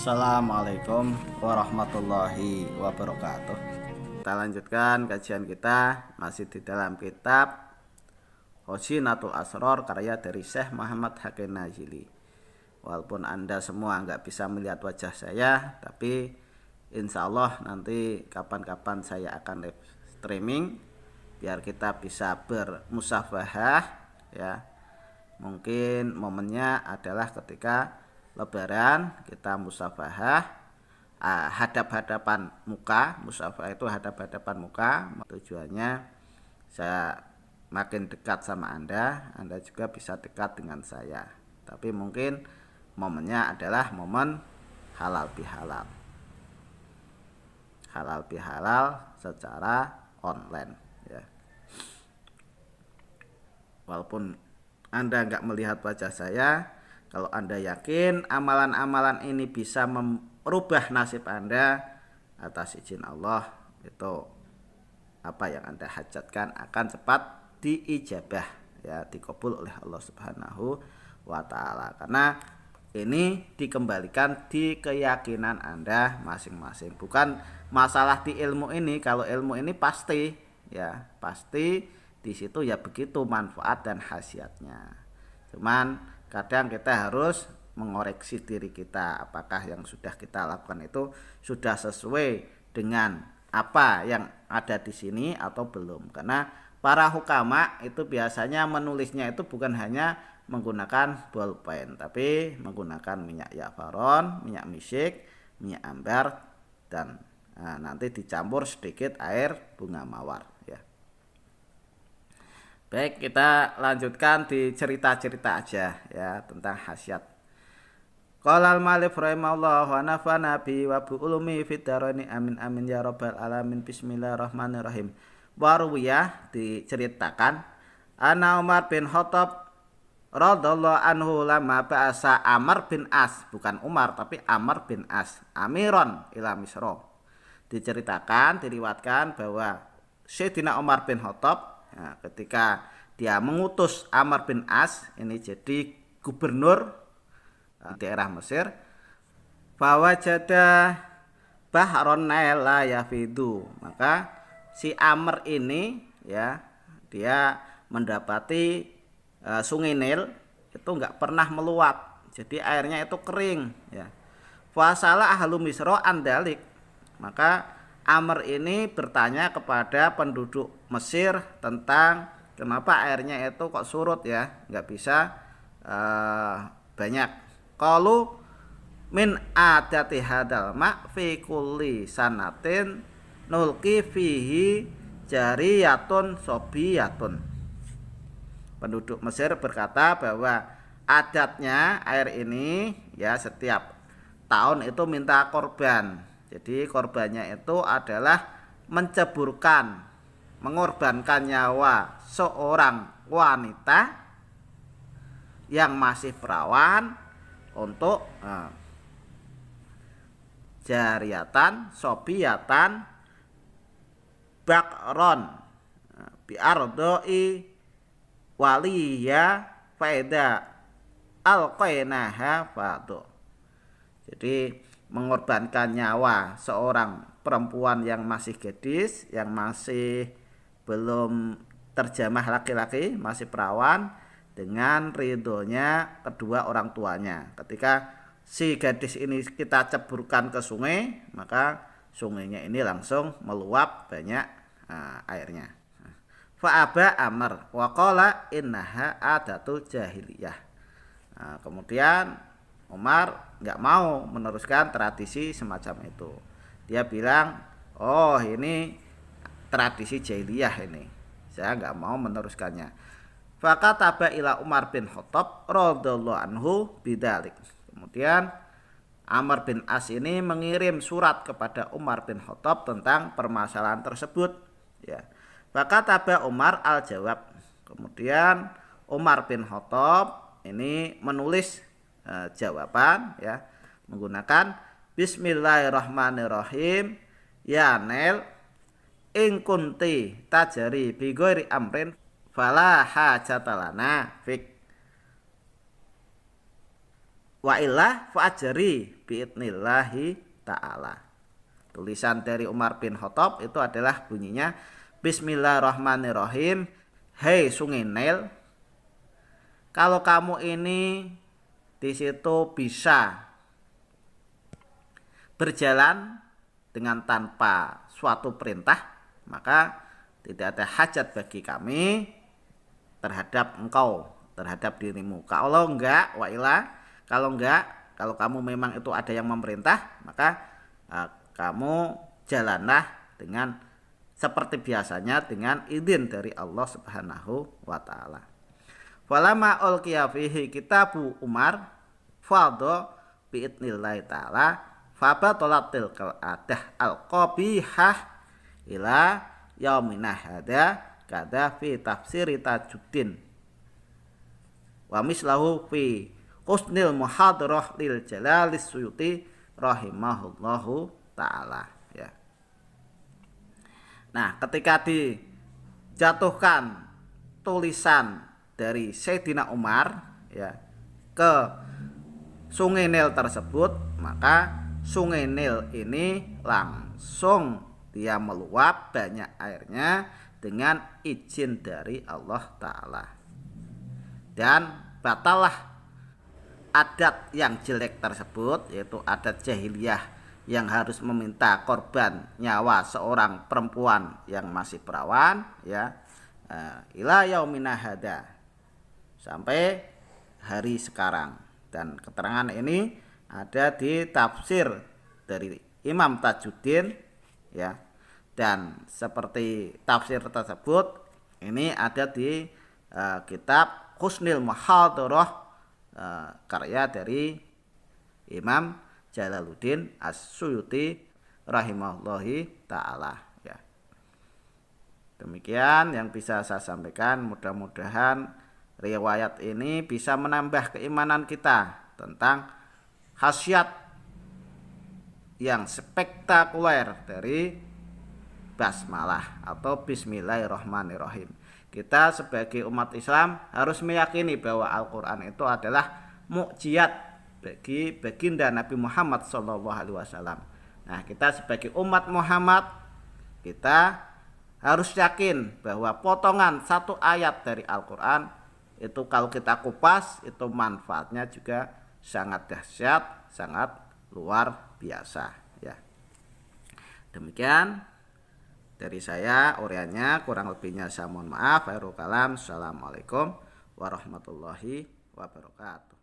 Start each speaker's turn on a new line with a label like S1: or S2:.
S1: Assalamualaikum warahmatullahi wabarakatuh. Kita lanjutkan kajian kita masih di dalam kitab Khazinatul Asrar karya dari Syekh Muhammad Hakim Nazili. Walaupun Anda semua nggak bisa melihat wajah saya, tapi insya Allah nanti kapan-kapan saya akan live streaming biar kita bisa bermusafahah ya. Mungkin momennya adalah ketika Lebaran kita musafahah hadap-hadapan muka. Musafahah itu hadap-hadapan muka. Tujuannya saya makin dekat sama Anda juga bisa dekat dengan saya. Tapi mungkin momennya adalah momen halal bihalal. Halal bihalal secara online ya. Walaupun Anda nggak melihat wajah saya, kalau Anda yakin amalan-amalan ini bisa merubah nasib Anda, atas izin Allah itu apa yang Anda hajatkan akan cepat diijabah ya, dikabul oleh Allah Subhanahu wa taala. Karena ini dikembalikan di keyakinan Anda masing-masing. Bukan masalah di ilmu ini. Kalau ilmu ini pasti ya, pasti di situ ya begitu manfaat dan khasiatnya. Cuman kadang kita harus mengoreksi diri kita, apakah yang sudah kita lakukan itu sudah sesuai dengan apa yang ada di sini atau belum. Karena para hukama itu biasanya menulisnya itu bukan hanya menggunakan bolpen, tapi menggunakan minyak yafaron, minyak misik, minyak ambar, dan nanti dicampur sedikit air bunga mawar ya. Baik, kita lanjutkan di cerita-cerita aja ya tentang khasiat. Qala al-Malik rahimahullah wa nafa'ana bi wa bi ulumi fid daraini amin amin ya rabbal alamin. Bismillahirrahmanirrahim. Warwiyah diceritakan ana Umar bin Khattab radhiyallahu anhu lama ba'asa Amr bin As, bukan Umar tapi Amr bin As, amiron ila Misra. Diceritakan, diriwatkan bahwa Sayyidina Umar bin Khattab ketika dia mengutus Amr bin As ini jadi gubernur di daerah Mesir, fawajada bahron Nail la yafidu, maka si Amr ini ya dia mendapati sungai Nil itu enggak pernah meluap, jadi airnya itu kering ya. Fasala ahlu Misra andalik, maka Amr ini bertanya kepada penduduk Mesir tentang kenapa airnya itu kok surut ya, nggak bisa banyak. Qalu min adati hadal ma fi kulli sanatin nulqi fihi jariyatun sobiyatun. Penduduk Mesir berkata bahwa adatnya air ini ya setiap tahun itu minta korban. Jadi korbannya itu adalah mengorbankan nyawa seorang wanita yang masih perawan untuk jariyatan sobiyatan bakron biardoi waliya faida alqainaha fadu. Jadi mengorbankan nyawa seorang perempuan yang masih gadis, yang masih belum terjamah laki-laki, masih perawan, dengan ridhonya kedua orang tuanya. Ketika si gadis ini kita ceburkan ke sungai, maka sungainya ini langsung meluap banyak airnya. Fa'aba Amr wa qala innaha adatul jahiliyah. Kemudian Umar nggak mau meneruskan tradisi semacam itu. Dia bilang, oh ini tradisi jahiliyah ini, saya nggak mau meneruskannya. Fakataba ila Umar bin Khattab radhiyallahu anhu bidzalik. Kemudian Amr bin As ini mengirim surat kepada Umar bin Khattab tentang permasalahan tersebut ya. Fakataba Umar al-jawab. Kemudian Umar bin Khattab ini menulis jawaban ya menggunakan Bismillahirrahmanirrahim. Ya Nel ing kunti tajari bi ghairi amrin fala hajatalana fik Wa illah fa'ajari biidnillahi ta'ala. Tulisan dari Umar bin Khattab itu adalah bunyinya, Bismillahirrahmanirrahim. Hei Sungai Nil, kalau kamu ini di situ bisa berjalan dengan tanpa suatu perintah, maka tidak ada hajat bagi kami terhadap engkau, terhadap dirimu. Kalau enggak, kalau kamu memang itu ada yang memerintah, maka kamu jalanlah dengan seperti biasanya dengan izin dari Allah Subhanahu wa taala. Falamma ulqiya fihi kitabu Umar fadha bi idnillahi taala fabatalatil adah al-qabihah ila yaumina hada kada fi tafsir Tajuddin wa mislahu fi husnil muhadarah lil Jalalis Suyuti rahimahullahu ta'ala, ya. Nah, ketika dijatuhkan tulisan dari Sayyidina Umar, ya, ke Sungai Nil tersebut, maka Sungai Nil ini langsung dia meluap banyak airnya dengan izin dari Allah Ta'ala, dan batalah adat yang jelek tersebut, yaitu adat jahiliyah yang harus meminta korban nyawa seorang perempuan yang masih perawan, ya, ila yaumina hada, sampai hari sekarang. Dan keterangan ini ada di tafsir dari Imam Tajuddin, ya, dan seperti tafsir tersebut ini ada di kitab Husnil Muhadarah, karya dari Imam Jalaluddin As-Suyuti rahimahullahi ta'ala, ya. Demikian yang bisa saya sampaikan. Mudah-mudahan riwayat ini bisa menambah keimanan kita tentang khasiat yang spektakuler dari basmalah atau bismillahirrahmanirrahim. Kita sebagai umat Islam harus meyakini bahwa Al-Quran itu adalah mukjizat bagi baginda Nabi Muhammad SAW. Nah, kita sebagai umat Muhammad, kita harus yakin bahwa potongan satu ayat dari Al-Quran itu kalau kita kupas, itu manfaatnya juga sangat dahsyat, sangat luar biasa, ya. Demikian dari saya uraiannya, kurang lebihnya saya mohon maaf. Khairul kalam. Assalamualaikum warahmatullahi wabarakatuh.